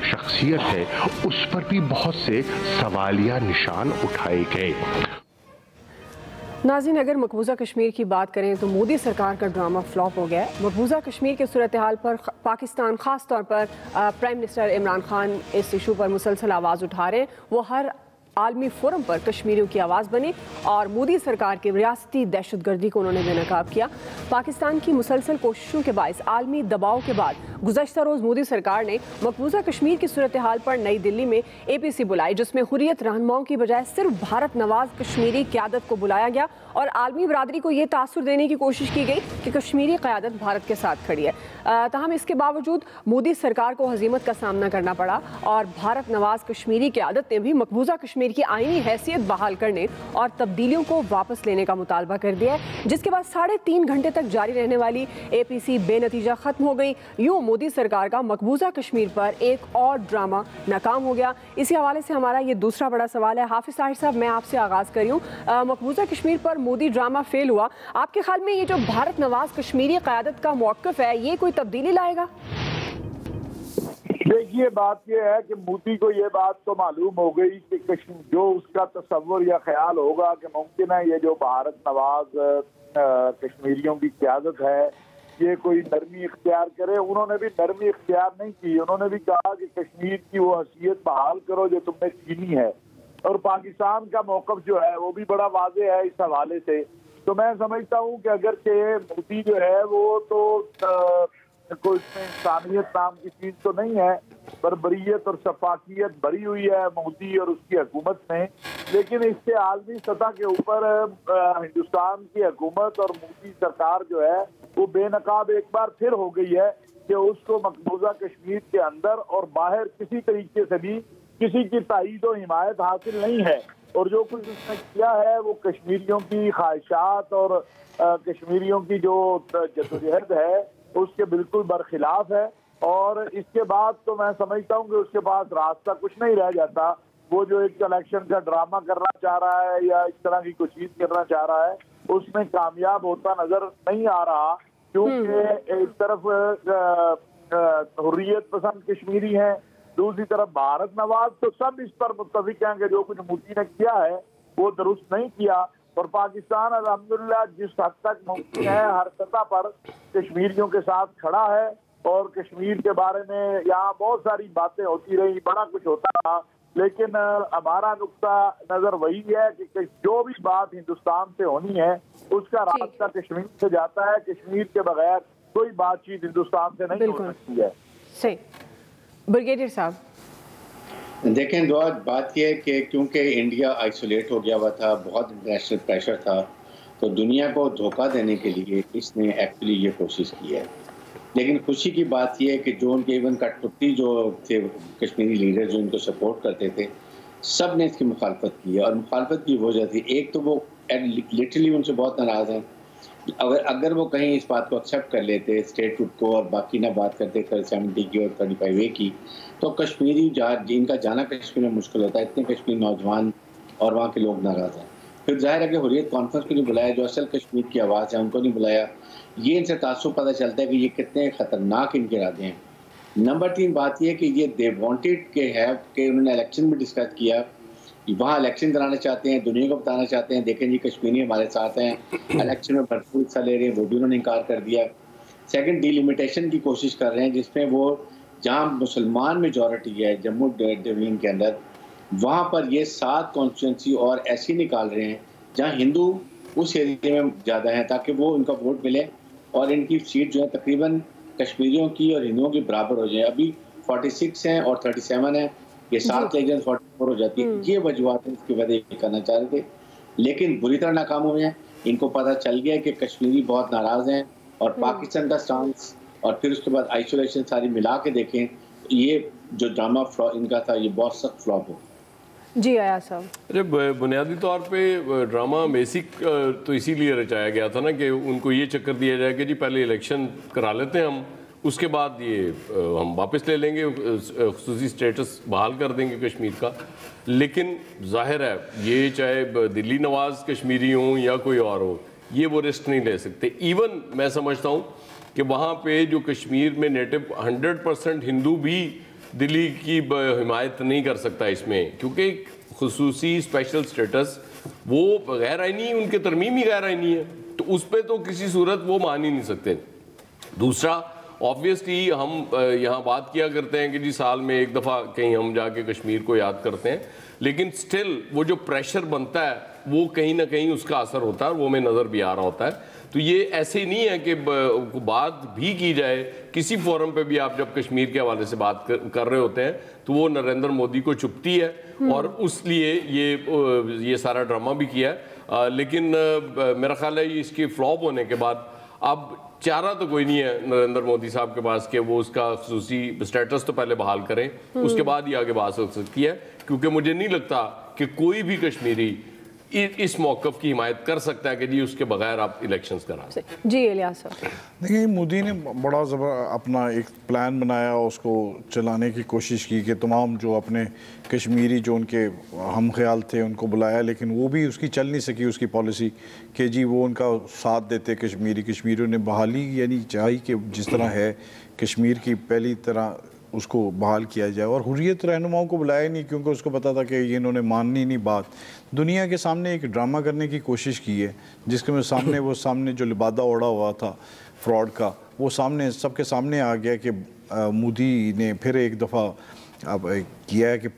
शख्सियत है, उस पर भी बहुत से सवालिया निशान उठाए गए। नाज़रीन, अगर मकबूजा कश्मीर की बात करें तो मोदी सरकार का ड्रामा फ्लॉप हो गया है। मकबूजा कश्मीर के सूरत हाल पर पाकिस्तान, ख़ास तौर पर प्राइम मिनिस्टर इमरान खान इस इशू पर मुसलसल आवाज़ उठा रहे हैं। वो हर आलमी फोरम पर कश्मीरियों की आवाज़ बने और मोदी सरकार की रियासती दहशतगर्दी को उन्होंने बेनकाब किया। पाकिस्तान की मुसलसल कोशिशों के बायस आलमी दबाव के बाद गुज़श्ता रोज़ मोदी सरकार ने मकबूजा कश्मीर की सूरत हाल पर नई दिल्ली में APC बुलाई, जिसमें हुर्रियत रहनुमाओं की बजाय सिर्फ भारत नवाज कश्मीरी क़यादत को बुलाया गया और आलमी बरादरी को ये तासुर देने की कोशिश की गई कि कश्मीरी क़यादत भारत के साथ खड़ी है। ताहम इसके बावजूद मोदी सरकार को हजीमत का सामना करना पड़ा और भारत नवाज कश्मीरी क़यादत ने भी मकबूजा कश्मीर की आईनी हैसियत बहाल करने और तब्दीलियों को वापस लेने का मुतालबा कर दिया है, जिसके बाद 3.5 घंटे तक जारी रहने वाली APC बेनतीजा खत्म हो गई। यूं मोदी सरकार का मकबूजा कश्मीर पर एक और ड्रामा नाकाम हो गया। इसी हवाले से हमारा ये दूसरा बड़ा सवाल है। हाफिज ताहिर साहब, मैं आपसे आगाज़ करी हूँ। मकबूजा कश्मीर पर मोदी ड्रामा फेल हुआ, आपके ख्याल में ये जो भारत नवाज कश्मीरी क़यादत का मौक़िफ़ है, ये कोई तब्दीली लाएगा? देखिए, बात यह है कि मोदी को ये बात तो मालूम हो गई कि जो उसका तस्वर या ख्याल होगा कि मुमकिन है ये जो भारत नवाज कश्मीरियों की क़यादत है ये कोई नरमी इख्तियार करे, उन्होंने भी नरमी इख्तियार नहीं की। उन्होंने भी कहा कि कश्मीर की वो हैसियत बहाल करो जो तुमने छीनी है। और पाकिस्तान का मौक़िफ़ जो है वो भी बड़ा वाज़ेह है इस हवाले से। तो मैं समझता हूँ कि अगर के मोदी जो है वो तो कोई इसमें इंसानियत नाम की चीज़ तो नहीं है, बर्बरियत और शफाकियत भरी हुई है मोदी और उसकी हुकूमत में। लेकिन इससे आलमी सतह के ऊपर हिंदुस्तान की हुकूमत और मोदी सरकार जो है वो बेनकाब एक बार फिर हो गई है कि उसको मकबूजा कश्मीर के अंदर और बाहर किसी तरीके से भी किसी की ताईद और हिमायत हासिल नहीं है। और जो कुछ उसने किया है वो कश्मीरियों की ख्वाहिशात और कश्मीरियों की जो जद्दोजहद है उसके बिल्कुल बरखिलाफ है। और इसके बाद तो मैं समझता हूँ कि उसके पास रास्ता कुछ नहीं रह जाता। वो जो एक इलेक्शन का ड्रामा करना चाह रहा है या इस तरह की कोई चीज करना चाह रहा है उसमें कामयाब होता नजर नहीं आ रहा, क्योंकि एक तरफ हुर्रियत पसंद कश्मीरी हैं, दूसरी तरफ भारत नवाज। तो सब इस पर मुत्तफिक हैं कि जो कुछ मोदी ने किया है वो दुरुस्त नहीं किया। और पाकिस्तान अल्हम्दुलिल्लाह जिस हद तक मुमकिन है हर सतह पर कश्मीरियों के साथ खड़ा है। और कश्मीर के बारे में यहाँ बहुत सारी बातें होती रही, बड़ा कुछ होता रहा, लेकिन हमारा नुक्ता नजर वही है कि जो भी बात हिंदुस्तान से होनी है उसका रास्ता कश्मीर से जाता है। कश्मीर के बगैर कोई बातचीत हिंदुस्तान से नहीं हो सकती है। सही। ब्रिगेडियर साहब देखें, दुआ बात यह है कि क्योंकि इंडिया आइसोलेट हो गया हुआ था, बहुत इंटरनेशनल प्रेशर था, तो दुनिया को धोखा देने के लिए इसने एक्चुअली ये कोशिश की है। लेकिन खुशी की बात यह है कि जो उनके इवन कठपुतली जो थे कश्मीरी लीडर जो इनको सपोर्ट करते थे, सब ने इसकी मुखालफत की है। और मुखालफत की वजह थी, एक तो वो लिटरली उनसे बहुत नाराज़ हैं। अगर वो कहीं इस बात को एक्सेप्ट कर लेते स्टेटहुड को और बाकी ना बात करते 70 की और 35A की, तो कश्मीरी इनका जाना कश्मीर में मुश्किल होता है। इतने कश्मीरी नौजवान और वहाँ के लोग नाराज़ हैं। फिर जाहिर है कि हुर्रियत कॉन्फ्रेंस को नहीं बुलाया, जो असल कश्मीर की आवाज़ है उनको नहीं बुलाया। ये इनसे तासुब पता चलता है कि ये कितने ख़तरनाक इनके इरादे हैं। नंबर 3 बात यह कि ये दे वांटेड के है कि उन्होंने इलेक्शन में डिस्कस किया, वहाँ इलेक्शन कराना चाहते हैं, दुनिया को बताना चाहते हैं देखें जी कश्मीरी हमारे साथ हैं, इलेक्शन में भरपूर हिस्सा ले रहे हैं, वो भी उन्होंने इनकार कर दिया। सेकंड, डिलिमिटेशन की कोशिश कर रहे हैं जिसमें वो जहाँ मुसलमान मेजॉरिटी है जम्मू डिवीजन के अंदर, वहाँ पर ये 7 कॉन्स्टिट्यूंसी और ऐसी निकाल रहे हैं जहाँ हिंदू उस एरिया में ज़्यादा हैं ताकि वो उनका वोट मिले और इनकी सीट जो है तकरीबन कश्मीरियों की और हिंदुओं की बराबर हो जाए। अभी 46 हैं और 37 हैं, ये 7 लेकिन 44 हो जाती है। ये वजूहत है, इसकी वजह ये करना चाह रहे थे, लेकिन बुरी तरह नाकाम हुए हैं। इनको पता चल गया कि कश्मीरी बहुत नाराज हैं और पाकिस्तान का स्टांस और फिर उसके बाद आइसोलेशन सारी मिला के देखें, ये जो ड्रामा इनका था ये बहुत सख्त फ्लॉप हो। जी आया साहब, अरे बुनियादी तौर पे ड्रामा बेसिक तो इसीलिए रचाया गया था ना कि उनको ये चक्कर दिया जाए कि जी पहले इलेक्शन करा लेते हैं हम, उसके बाद ये हम वापस ले लेंगे, खुसूसी स्टेटस बहाल कर देंगे कश्मीर का। लेकिन जाहिर है ये चाहे दिल्ली नवाज कश्मीरी हो या कोई और हो, ये वो रिस्क नहीं ले सकते। इवन मैं समझता हूँ कि वहाँ पे जो कश्मीर में नेटिव 100% हिंदू भी दिल्ली की हिमायत नहीं कर सकता इसमें, क्योंकि खुसूसी स्पेशल स्टेटस वो गैर आईनी, उनके तरमीम ही गैर आईनी है, तो उस पर तो किसी सूरत वो मान ही नहीं सकते। दूसरा, ऑब्वियसली हम यहाँ बात किया करते हैं कि जी साल में एक दफ़ा कहीं हम जाके कश्मीर को याद करते हैं, लेकिन स्टिल वो जो प्रेशर बनता है वो कहीं ना कहीं उसका असर होता है और वो हमें नज़र भी आ रहा होता है। तो ये ऐसे नहीं है कि बात भी की जाए किसी फोरम पे भी, आप जब कश्मीर के हवाले से बात कर रहे होते हैं तो वो नरेंद्र मोदी को चुभती है और उसलिए ये सारा ड्रामा भी किया है। लेकिन मेरा ख्याल है इसके फ्लॉप होने के बाद अब चारा तो कोई नहीं है नरेंद्र मोदी साहब के पास कि वो उसका खुसूसी स्टेटस तो पहले बहाल करें, उसके बाद ही आगे बात हो सकती है, क्योंकि मुझे नहीं लगता कि कोई भी कश्मीरी इस मौक़िफ़ की हिमायत कर सकता है कि जी उसके बगैर आप इलेक्शंस करा। जी इलियास साहब, देखिए मोदी ने बड़ा अपना एक प्लान बनाया, उसको चलाने की कोशिश की कि तमाम जो अपने कश्मीरी जो उनके हम ख्याल थे उनको बुलाया, लेकिन वो भी उसकी चल नहीं सकी उसकी पॉलिसी कि जी वो उनका साथ देते कश्मीरियों ने बहाली यानी चाहिए कि जिस तरह है कश्मीर की पहली तरह उसको बहाल किया जाए, और हुर्रियत रहनुमाओं को बुलाया नहीं क्योंकि उसको पता था कि ये इन्होंने माननी नहीं बात। दुनिया के सामने एक ड्रामा करने की कोशिश की है जिसके में सामने वो सामने जो लिबादा ओढ़ा हुआ था फ्रॉड का, वो सामने सबके सामने आ गया कि मोदी ने फिर एक दफ़ा अब किया है कि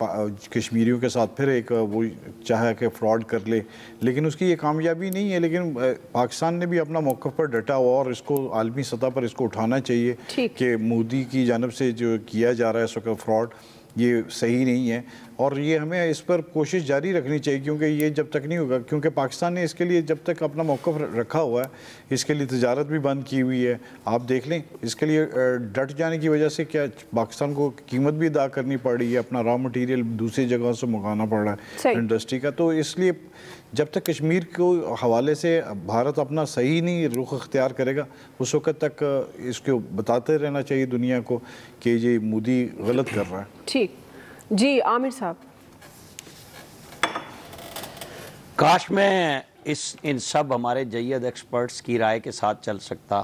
कश्मीरियों के साथ फिर एक वो चाहा कि फ्रॉड कर ले, लेकिन उसकी ये कामयाबी नहीं है। लेकिन पाकिस्तान ने भी अपना मौक़िफ़ पर डटा हुआ और इसको आलमी सतह पर इसको उठाना चाहिए कि मोदी की जानब से जो किया जा रहा है इस वक्त फ्रॉड, ये सही नहीं है और ये हमें इस पर कोशिश जारी रखनी चाहिए, क्योंकि ये जब तक नहीं होगा, क्योंकि पाकिस्तान ने इसके लिए जब तक अपना मौक़िफ़ रखा हुआ है, इसके लिए तजारत भी बंद की हुई है। आप देख लें, इसके लिए डट जाने की वजह से क्या पाकिस्तान को कीमत भी अदा करनी पड़ रही है, अपना रॉ मटीरियल दूसरी जगहों से मंगाना पड़ रहा है इंडस्ट्री का। तो इसलिए जब तक कश्मीर को हवाले से भारत अपना सही नहीं रुख अख्तियार करेगा, उस वक्त तक इसको बताते रहना चाहिए दुनिया को कि ये मोदी गलत कर रहा है। ठीक जी, आमिर साहब, काश मैं इन सब हमारे जय्यद एक्सपर्ट्स की राय के साथ चल सकता,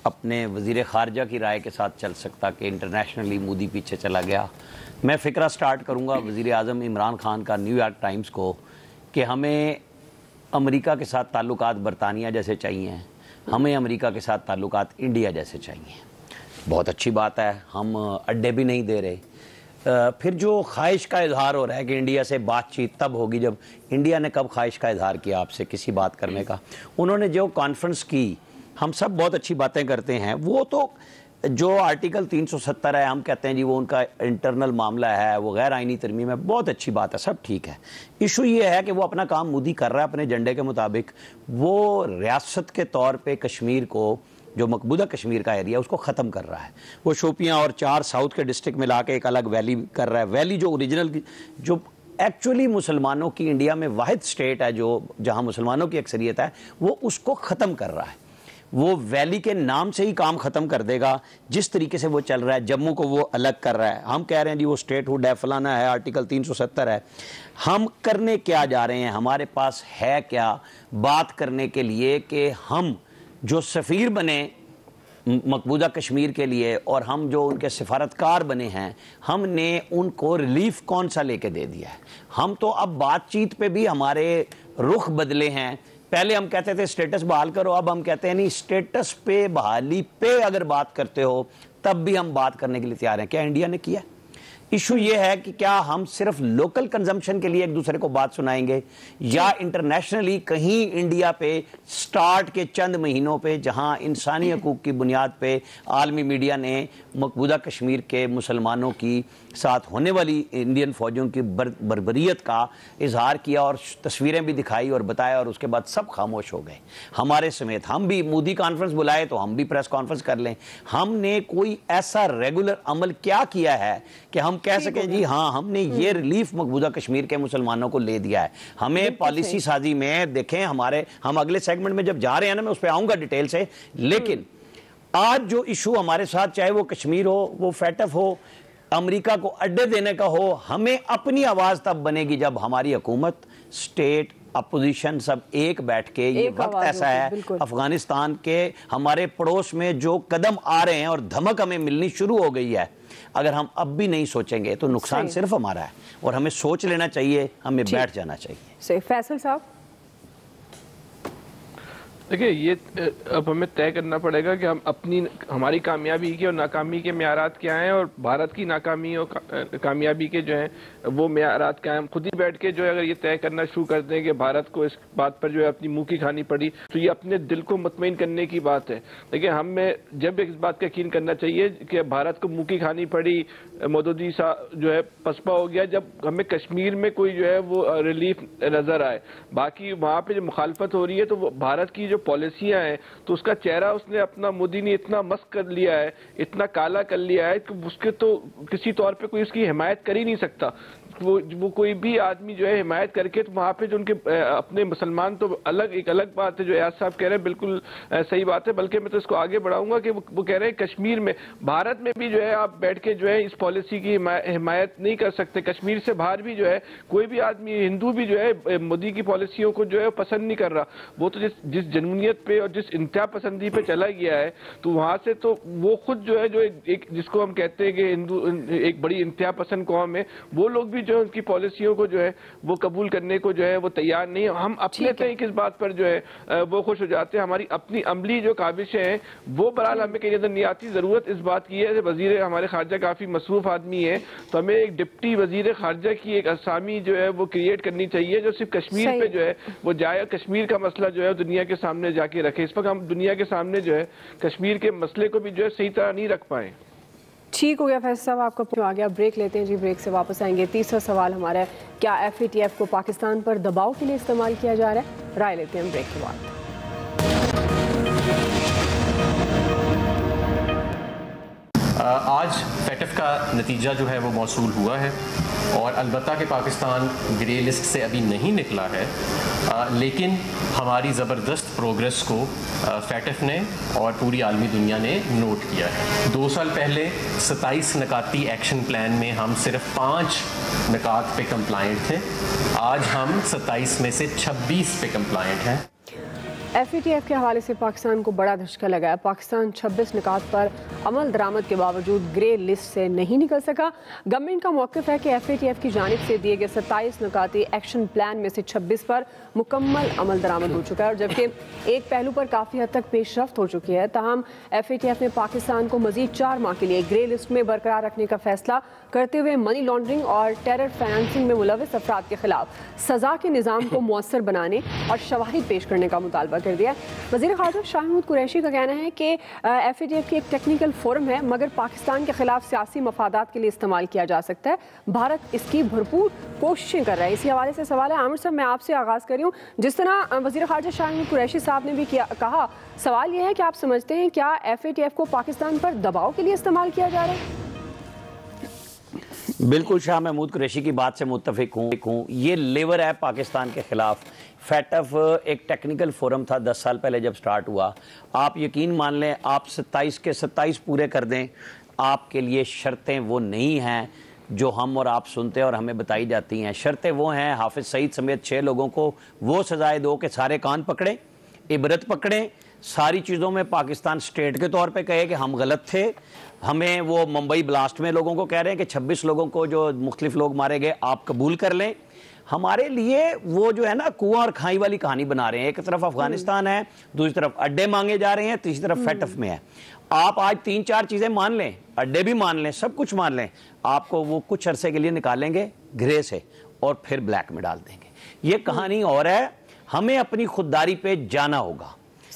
अपने वज़ीर ख़ारजा की राय के साथ चल सकता कि इंटरनेशनली मोदी पीछे चला गया। मैं फ़िक्रा स्टार्ट करूँगा वज़ीर आज़म इमरान ख़ान का न्यूयॉर्क टाइम्स को कि हमें अमेरिका के साथ ताल्लुकात बरतानिया जैसे चाहिए, हमें अमेरिका के साथ ताल्लुकात इंडिया जैसे चाहिए। बहुत अच्छी बात है, हम अड्डे भी नहीं दे रहे। फिर जो ख्वाहिश का इजहार हो रहा है कि इंडिया से बातचीत तब होगी, जब इंडिया ने कब ख्वाहिश का इजहार किया आपसे किसी बात करने का? उन्होंने जो कॉन्फ्रेंस की, हम सब बहुत अच्छी बातें करते हैं, वो तो जो आर्टिकल 370 है, हम कहते हैं जी वो उनका इंटरनल मामला है, वो गैर आइनी तरमीम है, बहुत अच्छी बात है, सब ठीक है। इशू ये है कि वो अपना काम मोदी कर रहा है अपने एजेंडे के मुताबिक। वो रियासत के तौर पे कश्मीर को, जो मकबूदा कश्मीर का एरिया, उसको ख़त्म कर रहा है। वो शोपियाँ और 4 साउथ के डिस्ट्रिक्ट मिला के एक अलग वैली कर रहा है। वैली जो ओरिजिनल, जो एक्चुअली मुसलमानों की इंडिया में वाहिद स्टेट है जो जहाँ मुसलमानों की अक्सरियत है, वो उसको ख़त्म कर रहा है। वो वैली के नाम से ही काम ख़त्म कर देगा। जिस तरीके से वो चल रहा है, जम्मू को वो अलग कर रहा है। हम कह रहे हैं जी वो स्टेटहुड है, फलाना है, आर्टिकल 370 है। हम करने क्या जा रहे हैं? हमारे पास है क्या बात करने के लिए कि हम जो सफ़ीर बने मकबूदा कश्मीर के लिए और हम जो उनके सिफारतकार बने हैं, हमने उनको रिलीफ कौन सा लेके दे दिया है? हम तो अब बातचीत पे भी हमारे रुख बदले हैं। पहले हम कहते थे स्टेटस बहाल करो, अब हम कहते हैं नहीं, स्टेटस पे बहाली पे अगर बात करते हो तब भी हम बात करने के लिए तैयार हैं। क्या इंडिया ने किया? इशू ये है कि क्या हम सिर्फ लोकल कंजम्पशन के लिए एक दूसरे को बात सुनाएंगे, या इंटरनेशनली कहीं इंडिया पे स्टार्ट के चंद महीनों पे, जहां इंसानी हकूक़ की बुनियाद पे आलमी मीडिया ने मकबूदा कश्मीर के मुसलमानों की साथ होने वाली इंडियन फौजियों की बर्बरियत का इजहार किया और तस्वीरें भी दिखाई और बताया, और उसके बाद सब खामोश हो गए हमारे समेत। हम भी मोदी कॉन्फ्रेंस बुलाए तो हम भी प्रेस कॉन्फ्रेंस कर लें। हमने कोई ऐसा रेगुलर अमल क्या किया है कि हम कह सकें जी हाँ हमने ये रिलीफ मकबूजा कश्मीर के मुसलमानों को ले दिया है। हमें पॉलिसी साजी में देखें, हम अगले सेगमेंट में जब जा रहे हैं ना, मैं उस पर आऊंगा डिटेल से, लेकिन आज जो इशू हमारे साथ, चाहे वो कश्मीर हो, वो फैटफ हो, अमेरिका को अड्डे देने का हो, हमें अपनी आवाज तब बनेगी जब हमारी हुकूमत, स्टेट, अपोजिशन सब एक बैठ के, ये वक्त ऐसा है अफगानिस्तान के हमारे पड़ोस में जो कदम आ रहे हैं और धमक हमें मिलनी शुरू हो गई है, अगर हम अब भी नहीं सोचेंगे तो नुकसान सिर्फ हमारा है और हमें सोच लेना चाहिए, हमें बैठ जाना चाहिए। फैसल साहब, देखिए ये अब हमें तय करना पड़ेगा कि हम हमारी कामयाबी की और नाकामी के म्यारात क्या हैं, और भारत की नाकामी और कामयाबी के जो हैं वो म्यारात क्या हैं। हम खुद ही बैठ के जो है अगर ये तय करना शुरू कर दें कि भारत को इस बात पर जो है अपनी मुंह की खानी पड़ी, तो ये अपने दिल को मुतमईन करने की बात है। देखिए हमें जब इस बात का यकीन करना चाहिए कि भारत को मुंह की खानी पड़ी, मौदूदी सा जो है पसपा हो गया, जब हमें कश्मीर में कोई जो है वो रिलीफ नजर आए। बाकी वहाँ पे जो मुखालफत हो रही है तो वो भारत की पॉलिसियां हैं, तो उसका चेहरा उसने अपना, मोदी ने इतना मस्क कर लिया है, इतना काला कर लिया है कि उसके तो किसी तौर पे कोई उसकी हिमायत कर ही नहीं सकता। वो कोई भी आदमी जो है हिमायत करके, तो वहाँ पे जो उनके अपने मुसलमान, तो एक अलग बात है जो एयाज साहब कह रहे हैं, बिल्कुल सही बात है। बल्कि मैं तो इसको आगे बढ़ाऊंगा कि वो कह रहे हैं कश्मीर में, भारत में भी जो है आप बैठ के जो है इस पॉलिसी की हिमायत नहीं कर सकते। कश्मीर से बाहर भी जो है कोई भी आदमी, हिंदू भी जो है मोदी की पॉलिसियों को जो है पसंद नहीं कर रहा। वो तो जिस जनूनियत पे और जिस इंतहा पसंदी पे चला गया है, तो वहां से तो वो खुद जो है, जो एक जिसको हम कहते हैं कि हिंदू एक बड़ी इंतहा पसंद कौम है, वो लोग भी जो है उनकी पॉलिसियों को जो है वो कबूल करने को जो है वो तैयार नहीं है। हम अपने तय किस बात पर जो है वो खुश हो जाते हैं। हमारी अपनी अमली जो काबिशें हैं वो बहरहाल हमें कहीं नजर नहीं आती। जरूरत इस बात की है, वजीर हमारे खारजा काफी मसरूफ आदमी है, तो हमें एक डिप्टी वजीर खारजा की एक असामी जो है वो क्रिएट करनी चाहिए, जो सिर्फ कश्मीर पे जो है वो जाए, कश्मीर का मसला जो है दुनिया के सामने जाके रखे। इस वक्त हम दुनिया के सामने जो है कश्मीर के मसले को भी जो है सही तरह नहीं रख पाए। ठीक हो गया फैसल साहब, आपका आ गया। ब्रेक लेते हैं जी, ब्रेक से वापस आएंगे। तीसरा सवाल हमारा है, क्या FATF को पाकिस्तान पर दबाव के लिए इस्तेमाल किया जा रहा है? राय लेते हैं ब्रेक के बाद। आज फैटफ का नतीजा जो है वो मौसूल हुआ है, और अलबत्ता कि पाकिस्तान ग्रे लिस्ट से अभी नहीं निकला है, लेकिन हमारी ज़बरदस्त प्रोग्रेस को फैटफ ने और पूरी आलमी दुनिया ने नोट किया है। 2 साल पहले 27 नकाती एक्शन प्लान में हम सिर्फ 5 नकात पे कंप्लायंट थे, आज हम 27 में से 26 पे कंप्लायंट हैं। FATF के हवाले से पाकिस्तान को बड़ा धचका लगा है। पाकिस्तान 26 निकात पर अमल दरामद के बावजूद ग्रे लिस्ट से नहीं निकल सका। गवर्नमेंट का मौक़िफ़ है कि FATF की जानिब से दिए गए 27 निकाती एक्शन प्लान में से 26 पर मुकम्मल अमल दरामद हो चुका है, और जबकि एक पहलू पर काफ़ी हद तक पेशरफ्त हो चुकी है। ताहम FATF ने पाकिस्तान को मज़ीद 4 माह के लिए ग्रे लिस्ट में बरकरार रखने का फैसला करते हुए मनी लॉन्ड्रिंग और टेरर फाइनेंसिंग में मुलविस अफराद के खिलाफ सज़ा के निज़ाम को मौसर बनाने और शवाहिद पेश करने का मुतालबा कर दिया। वज़ीर ख़ारजा शाह महमूद कुरैशी का कहना है कि FATF की एक टेक्निकल फोरम है, मगर पाकिस्तान के खिलाफ सियासी मफादात के लिए इस्तेमाल किया जा सकता है। भारत इसकी भरपूर कोशिशें कर रहा है। इसी हवाले से सवाल है, आमिर साहब मैं आपसे आगाज़ कर रही हूँ। जिस तरह वज़ीर ख़ारजा शाह महमूद कुरैशी साहब ने भी कहा, सवाल यह है कि आप समझते हैं क्या FATF को पाकिस्तान पर दबाव के लिए इस्तेमाल किया जा रहा है? बिल्कुल, शाह महमूद कुरैशी की बात से मुत्तफिक हूँ। ये लेवर है पाकिस्तान के खिलाफ। फैटफ एक टेक्निकल फोरम था 10 साल पहले जब स्टार्ट हुआ। आप यकीन मान लें, आप 27 के 27 पूरे कर दें, आपके लिए शर्तें वो नहीं हैं जो हम और आप सुनते हैं और हमें बताई जाती हैं। शर्तें वो हैं, हाफिज सईद समेत 6 लोगों को वो सजाएं दो कि सारे कान पकड़े, इबरत पकड़ें, सारी चीज़ों में पाकिस्तान स्टेट के तौर पे कहे कि हम गलत थे। हमें वो मुंबई ब्लास्ट में लोगों को कह रहे हैं कि 26 लोगों को जो मुख्तलिफ लोग मारे गए आप कबूल कर लें। हमारे लिए वो जो है ना कुआं और खाई वाली कहानी बना रहे हैं। एक तरफ अफगानिस्तान है, दूसरी तरफ अड्डे मांगे जा रहे हैं, तीसरी तरफ फैटफ में है। आप आज 3-4 चीज़ें मान लें, अड्डे भी मान लें, सब कुछ मान लें, आपको वो कुछ अरसे के लिए निकालेंगे ग्रे से और फिर ब्लैक में डाल देंगे। ये कहानी और है। हमें अपनी खुददारी पे जाना होगा,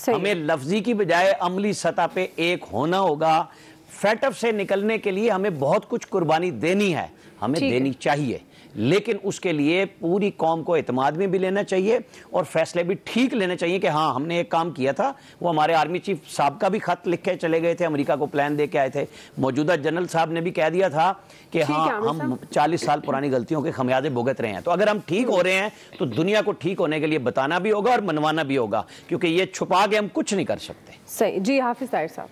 हमें लफ्जी की बजाय अमली सतह पे एक होना होगा। फैटफ से निकलने के लिए हमें बहुत कुछ कुर्बानी देनी है, हमें देनी चाहिए, लेकिन उसके लिए पूरी कौम को एतमाद में भी लेना चाहिए और फैसले भी ठीक लेने चाहिए कि हाँ हमने एक काम किया था। वो हमारे आर्मी चीफ साहब का भी खत लिख के चले गए थे, अमेरिका को प्लान दे के आए थे, मौजूदा जनरल साहब ने भी कह दिया था कि हाँ हम 40 साल पुरानी गलतियों के खमियाजे भुगत रहे हैं। तो अगर हम ठीक हो रहे हैं तो दुनिया को ठीक होने के लिए बताना भी होगा और मनवाना भी होगा, क्योंकि ये छुपा के हम कुछ नहीं कर सकते। सही जी, हाफिज ताहिर साहब।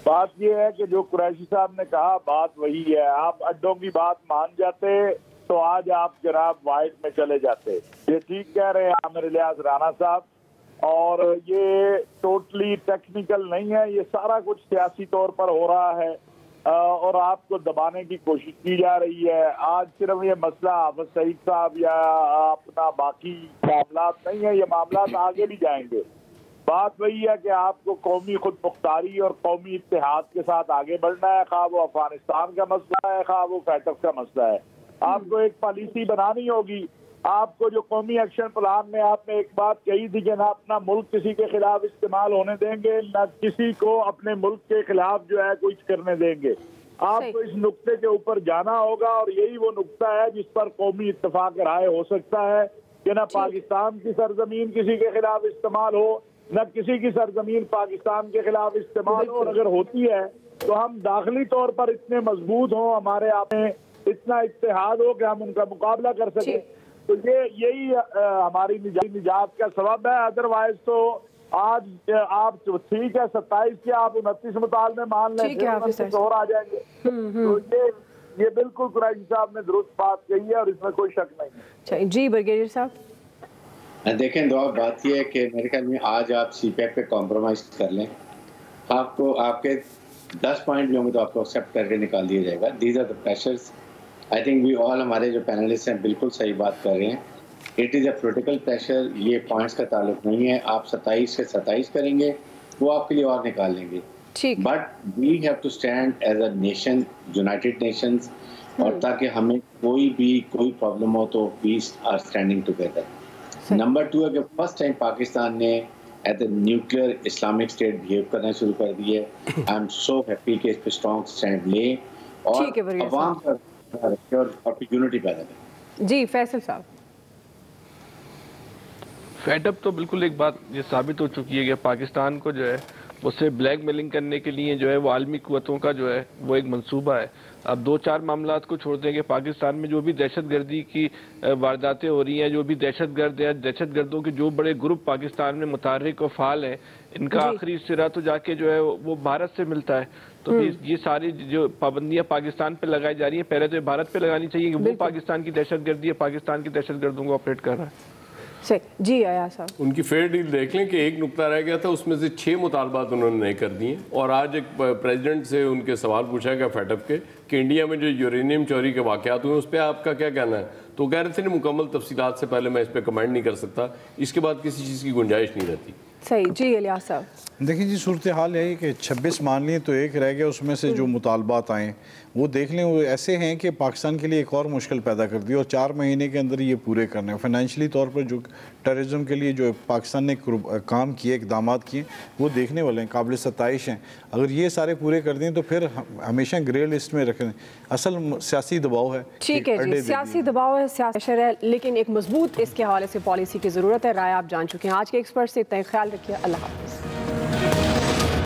बात यह है कि जो कुरैशी साहब ने कहा बात वही है। आप अड्डों की बात मान जाते तो आज आप जनाब वाइट में चले जाते। ये ठीक कह रहे हैं आमिर इलियास राणा साहब, और ये टोटली टेक्निकल नहीं है, ये सारा कुछ सियासी तौर पर हो रहा है और आपको दबाने की कोशिश की जा रही है। आज सिर्फ ये मसला हाफिज सईद साहब या अपना बाकी मामला नहीं है, ये मामला आगे भी जाएंगे। बात वही है कि आपको कौमी खुद मुख्तारी और कौमी इत्तेहाद के साथ आगे बढ़ना है, खा वो अफगानिस्तान का मसला है, खा वो फैटफ का मसला है। आपको एक पॉलिसी बनानी होगी। आपको जो कौमी एक्शन प्लान में आपने एक बात कही थी कि ना अपना मुल्क किसी के खिलाफ इस्तेमाल होने देंगे, ना किसी को अपने मुल्क के खिलाफ जो है कुछ करने देंगे। आपको इस नुक्ते के ऊपर जाना होगा और यही वो नुक्ता है जिस पर कौमी इत्तेफाक राय हो सकता है कि ना पाकिस्तान की सरजमीन किसी के खिलाफ इस्तेमाल हो, न किसी की सरजमीन पाकिस्तान के खिलाफ इस्तेमाल हो। और अगर होती है तो हम दाखिली तौर पर इतने मजबूत हों, हमारे आप में इतना इत्तेहाद हो कि हम उनका मुकाबला कर सकें। तो यही हमारी निजात का सबब है। अदरवाइज तो आज आप ठीक है 27 के आप 29 मुतालबे मान लें और आ जाएंगे। तो ये बिल्कुल कुरैशी साहब ने दुरुस्त बात कही है और इसमें कोई शक नहीं है। जी ब्रिगेडियर साहब। देखें दुआ बात यह है कि मेरे ख्याल में आज आप सीपैक पे कॉम्प्रोमाइज कर लें। आपको आपके 10 पॉइंट भी होंगे तो आपको एक्सेप्ट करके निकाल दिया जाएगा। These are the pressures. I think we all, हमारे जो पैनलिस्ट हैं बिल्कुल सही बात कर रहे हैं। It is a political pressure, ये पॉइंट्स का ताल्लुक नहीं है। आप 27 से 27 करेंगे, वो आपके लिए और निकाल लेंगे। But we have to stand as a nation, united nations, और ताकि हमें कोई प्रॉब्लम हो तो we are standing together. Number 2 है कि फर्स्ट टाइम पाकिस्तान ने as a nuclear Islamic state behave करना शुरू कर दिया है। आई एम सो हैप्पी कि इस पे स्ट्रॉन्ग स्टैंड ले और अवाम का यूनिटी पैदा करें। जी फैसल साहब। फैटअप तो बिल्कुल एक बात ये साबित हो चुकी है कि पाकिस्तान को जो है उससे ब्लैकमेलिंग करने के लिए जो है वो आलमी कुव्वतों का जो है वो एक मंसूबा है। अब 2-4 मामलात को छोड़ देंगे, पाकिस्तान में जो भी दहशतगर्दी की वारदातें हो रही हैं, जो भी दहशतगर्द या दहशतगर्दों के जो बड़े ग्रुप पाकिस्तान में मुतारिक और फाल हैं, इनका आखिरी सिरा तो जाके जो है वो भारत से मिलता है। तो ये सारी जो पाबंदियां पाकिस्तान पे लगाई जा रही हैं, पहले तो भारत पे लगानी चाहिए कि वो पाकिस्तान की दहशतगर्दी है, पाकिस्तान की दहशतगर्दों को ऑपरेट कर रहा है। जी आया साहब, उनकी फेयर डील देख लें कि एक नुकता रह गया था, उसमें से 6 मुतालबात उन्होंने नहीं कर दिए। और आज एक प्रेसिडेंट से उनके सवाल पूछा गया फैटफ के कि इंडिया में जो यूरेनियम चोरी के वाकयात हुए उस पर आपका क्या कहना है, तो कह रहे थे नहीं, मुकम्मल तफसीलात से पहले मैं इस पर कमेंट नहीं कर सकता, इसके बाद किसी चीज़ की गुंजाइश नहीं रहती। सही जी इलियास साहब। देखिए जी, सूरत हाल यही कि 26 मान लिए तो एक रह गया, उसमें से जो मुतालबात आए वो देख लें, वो ऐसे हैं कि पाकिस्तान के लिए एक और मुश्किल पैदा कर दी और 4 महीने के अंदर ये पूरे करने हैं। फाइनेंशियली तौर पर जो टेररिज्म के लिए जो पाकिस्तान ने काम किए, इकदाम किए, वो देखने वाले हैं, काबिल सताइश हैं। अगर ये सारे पूरे कर दें तो फिर हमेशा ग्रे लिस्ट में रखें। असल सियासी दबाव है। ठीक है जी, सियासी दबाव है, सियासी है, लेकिन एक मजबूत इसके हवाले से पॉलिसी की ज़रूरत है। राय आप जान चुके हैं। आज के एक्सपर्ट से इतना ख्याल रखिए। अल्लाह।